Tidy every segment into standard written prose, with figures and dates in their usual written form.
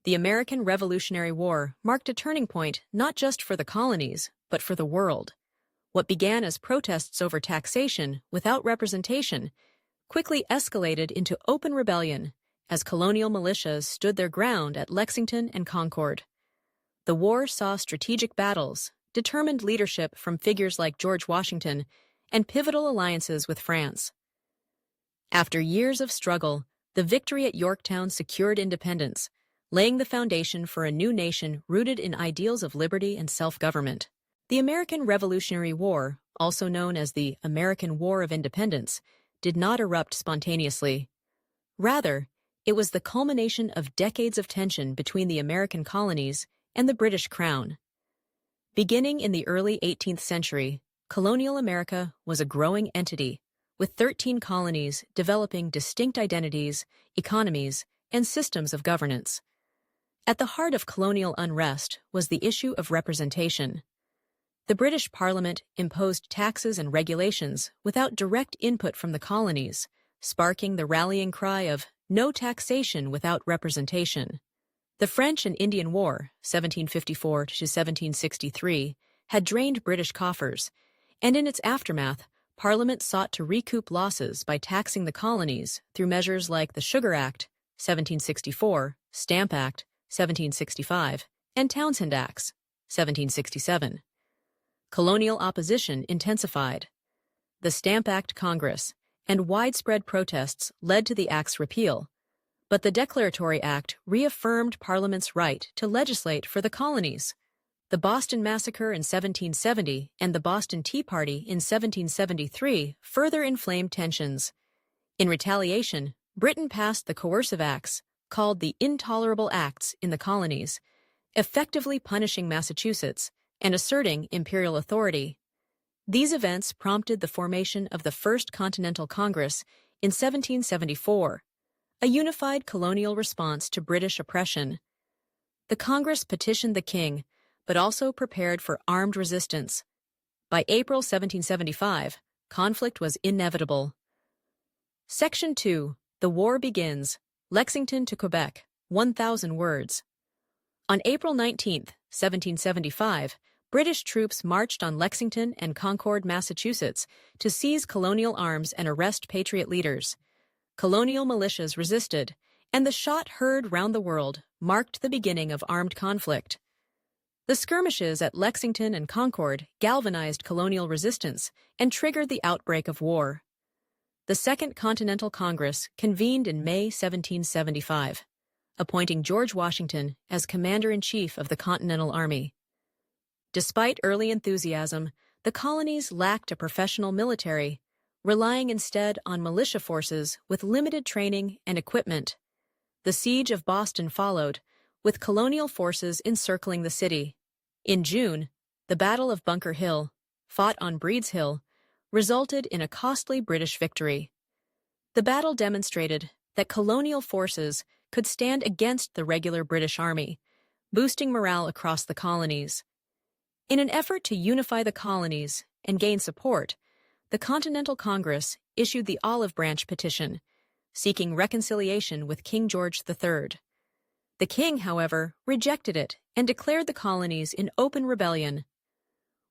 The American Revolutionary War marked a turning point not just for the colonies, but for the world. What began as protests over taxation without representation quickly escalated into open rebellion as colonial militias stood their ground at Lexington and Concord. The war saw strategic battles, determined leadership from figures like George Washington, and pivotal alliances with France. After years of struggle, the victory at Yorktown secured independence, laying the foundation for a new nation rooted in ideals of liberty and self-government. The American Revolutionary War, also known as the American War of Independence, did not erupt spontaneously. Rather, it was the culmination of decades of tension between the American colonies and the British Crown. Beginning in the early 18th century, colonial America was a growing entity, with 13 colonies developing distinct identities, economies, and systems of governance. At the heart of colonial unrest was the issue of representation. The British Parliament imposed taxes and regulations without direct input from the colonies, sparking the rallying cry of "no taxation without representation." The French and Indian War, 1754 to 1763, had drained British coffers, and in its aftermath, Parliament sought to recoup losses by taxing the colonies through measures like the Sugar Act, 1764, Stamp Act, 1765, and Townshend Acts, 1767. Colonial opposition intensified. The Stamp Act Congress and widespread protests led to the Act's repeal, but the Declaratory Act reaffirmed Parliament's right to legislate for the colonies. The Boston Massacre in 1770 and the Boston Tea Party in 1773 further inflamed tensions. In retaliation, Britain passed the coercive acts, called the Intolerable Acts in the colonies, effectively punishing Massachusetts and asserting imperial authority. These events prompted the formation of the First Continental Congress in 1774, a unified colonial response to British oppression. The Congress petitioned the king, but also prepared for armed resistance. By April 1775, conflict was inevitable. Section 2. The War Begins. Lexington to Quebec, 1,000 words. On April 19, 1775, British troops marched on Lexington and Concord, Massachusetts, to seize colonial arms and arrest Patriot leaders. Colonial militias resisted, and the shot heard round the world marked the beginning of armed conflict. The skirmishes at Lexington and Concord galvanized colonial resistance and triggered the outbreak of war. The Second Continental Congress convened in May 1775, appointing George Washington as Commander-in-Chief of the Continental Army. Despite early enthusiasm, the colonies lacked a professional military, relying instead on militia forces with limited training and equipment. The siege of Boston followed, with colonial forces encircling the city. In June, the Battle of Bunker Hill, fought on Breed's Hill, resulted in a costly British victory. The battle demonstrated that colonial forces could stand against the regular British Army, boosting morale across the colonies. In an effort to unify the colonies and gain support, the Continental Congress issued the Olive Branch Petition, seeking reconciliation with King George III. The king, however, rejected it and declared the colonies in open rebellion.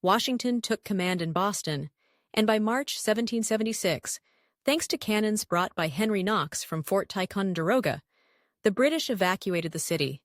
Washington took command in Boston, and by March 1776, thanks to cannons brought by Henry Knox from Fort Ticonderoga, the British evacuated the city.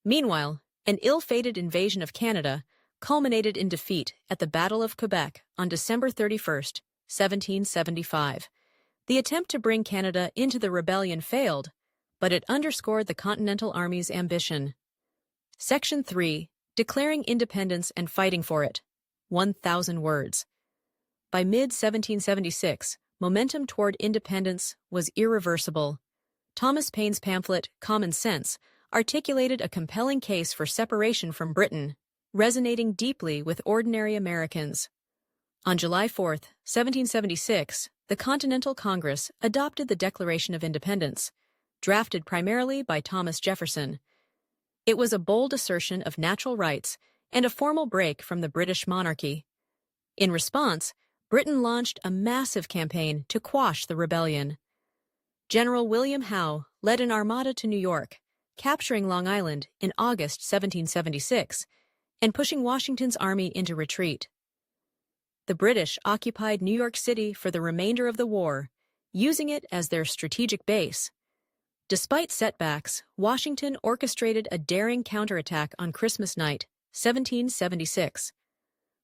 Meanwhile, an ill-fated invasion of Canada culminated in defeat at the Battle of Quebec on December 31, 1775. The attempt to bring Canada into the rebellion failed, but it underscored the Continental Army's ambition. Section 3. Declaring Independence and Fighting for It. 1,000 words. By mid-1776, momentum toward independence was irreversible. Thomas Paine's pamphlet, Common Sense, articulated a compelling case for separation from Britain, resonating deeply with ordinary Americans. On July 4, 1776, the Continental Congress adopted the Declaration of Independence, drafted primarily by Thomas Jefferson. It was a bold assertion of natural rights and a formal break from the British monarchy. In response, Britain launched a massive campaign to quash the rebellion. General William Howe led an armada to New York, capturing Long Island in August 1776 and pushing Washington's army into retreat. The British occupied New York City for the remainder of the war, using it as their strategic base. Despite setbacks, Washington orchestrated a daring counterattack on Christmas night, 1776.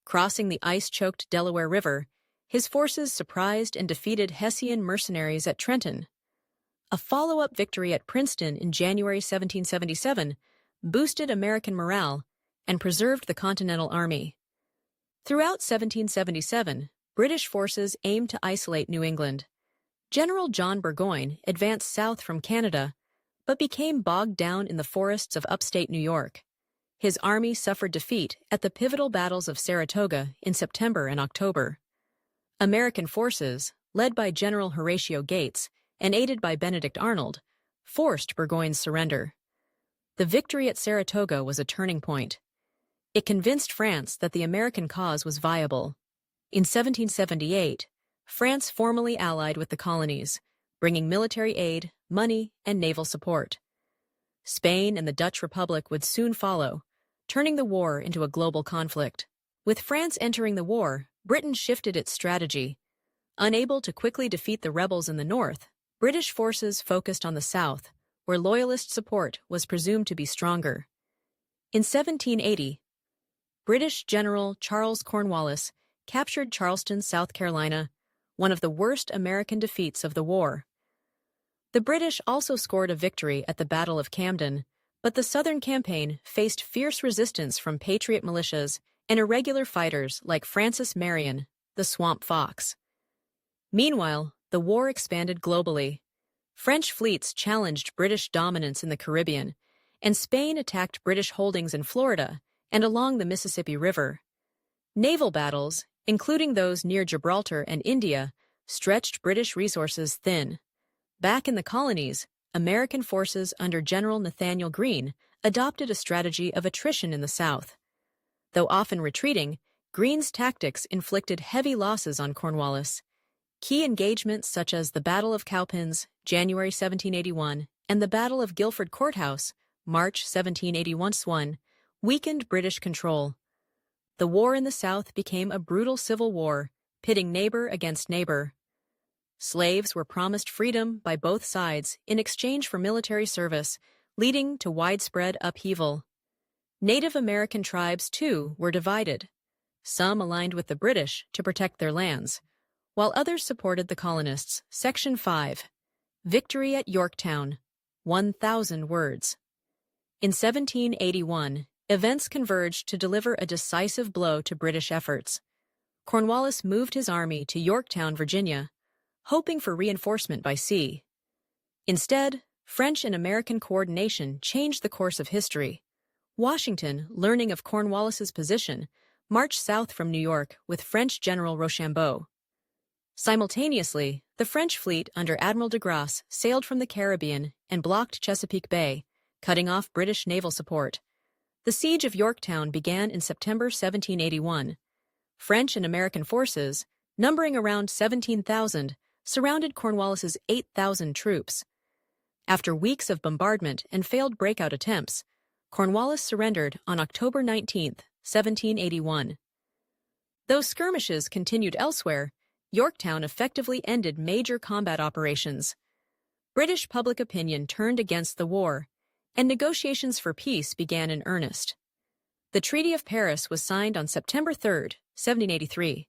Crossing the ice-choked Delaware River, his forces surprised and defeated Hessian mercenaries at Trenton. A follow-up victory at Princeton in January 1777 boosted American morale and preserved the Continental Army. Throughout 1777, British forces aimed to isolate New England. General John Burgoyne advanced south from Canada, but became bogged down in the forests of upstate New York. His army suffered defeat at the pivotal battles of Saratoga in September and October. American forces, led by General Horatio Gates and aided by Benedict Arnold, forced Burgoyne's surrender. The victory at Saratoga was a turning point. It convinced France that the American cause was viable. In 1778, France formally allied with the colonies, bringing military aid, money, and naval support. Spain and the Dutch Republic would soon follow, turning the war into a global conflict. With France entering the war, Britain shifted its strategy. Unable to quickly defeat the rebels in the north, British forces focused on the south, where Loyalist support was presumed to be stronger. In 1780, British General Charles Cornwallis captured Charleston, South Carolina, one of the worst American defeats of the war. The British also scored a victory at the Battle of Camden, but the Southern campaign faced fierce resistance from Patriot militias and irregular fighters like Francis Marion, the Swamp Fox. Meanwhile, the war expanded globally. French fleets challenged British dominance in the Caribbean, and Spain attacked British holdings in Florida and along the Mississippi River. Naval battles, including those near Gibraltar and India, stretched British resources thin. Back in the colonies, American forces under General Nathanael Greene adopted a strategy of attrition in the South. Though often retreating, Greene's tactics inflicted heavy losses on Cornwallis. Key engagements such as the Battle of Cowpens, January 1781, and the Battle of Guilford Courthouse, March 1781, weakened British control. The war in the South became a brutal civil war, pitting neighbor against neighbor. Slaves were promised freedom by both sides in exchange for military service, leading to widespread upheaval. Native American tribes, too, were divided. Some aligned with the British to protect their lands, while others supported the colonists. Section 5. Victory at Yorktown. 1,000 words. In 1781, events converged to deliver a decisive blow to British efforts. Cornwallis moved his army to Yorktown, Virginia, hoping for reinforcement by sea. Instead, French and American coordination changed the course of history. Washington, learning of Cornwallis's position, marched south from New York with French General Rochambeau. Simultaneously, the French fleet under Admiral de Grasse sailed from the Caribbean and blocked Chesapeake Bay, cutting off British naval support. The siege of Yorktown began in September 1781. French and American forces, numbering around 17,000, surrounded Cornwallis's 8,000 troops. After weeks of bombardment and failed breakout attempts, Cornwallis surrendered on October 19, 1781. Though skirmishes continued elsewhere, Yorktown effectively ended major combat operations. British public opinion turned against the war, and negotiations for peace began in earnest. The Treaty of Paris was signed on September 3, 1783.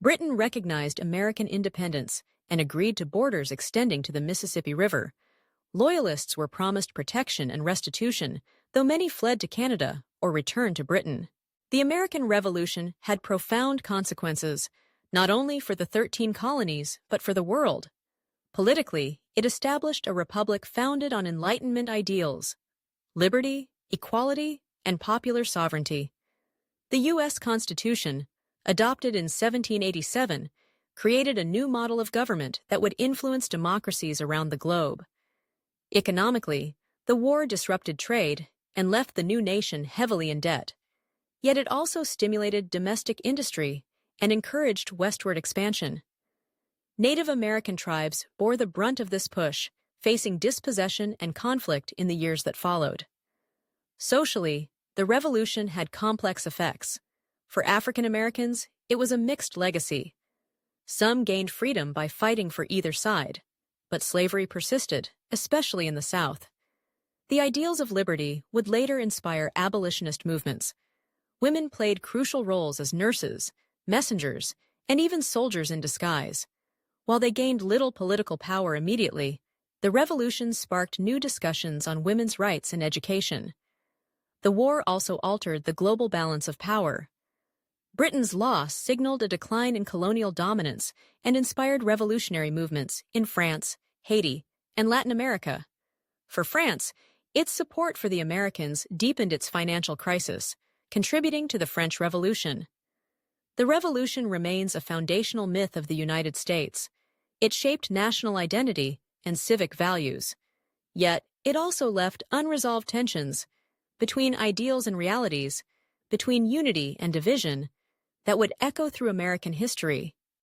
Britain recognized American independence and agreed to borders extending to the Mississippi River. Loyalists were promised protection and restitution, though many fled to Canada or returned to Britain. The American Revolution had profound consequences, not only for the 13 colonies, but for the world. Politically, it established a republic founded on Enlightenment ideals: liberty, equality, and popular sovereignty. The U.S. Constitution, adopted in 1787, created a new model of government that would influence democracies around the globe. Economically, the war disrupted trade and left the new nation heavily in debt. Yet it also stimulated domestic industry and encouraged westward expansion. Native American tribes bore the brunt of this push, facing dispossession and conflict in the years that followed. Socially, the revolution had complex effects. For African Americans, it was a mixed legacy. Some gained freedom by fighting for either side, but slavery persisted, especially in the South. The ideals of liberty would later inspire abolitionist movements. Women played crucial roles as nurses, messengers, and even soldiers in disguise. While they gained little political power immediately, the revolution sparked new discussions on women's rights and education. The war also altered the global balance of power. Britain's loss signaled a decline in colonial dominance and inspired revolutionary movements in France, Haiti, and Latin America. For France, its support for the Americans deepened its financial crisis, contributing to the French Revolution. The Revolution remains a foundational myth of the United States. It shaped national identity and civic values. Yet, it also left unresolved tensions between ideals and realities, between unity and division, that would echo through American history.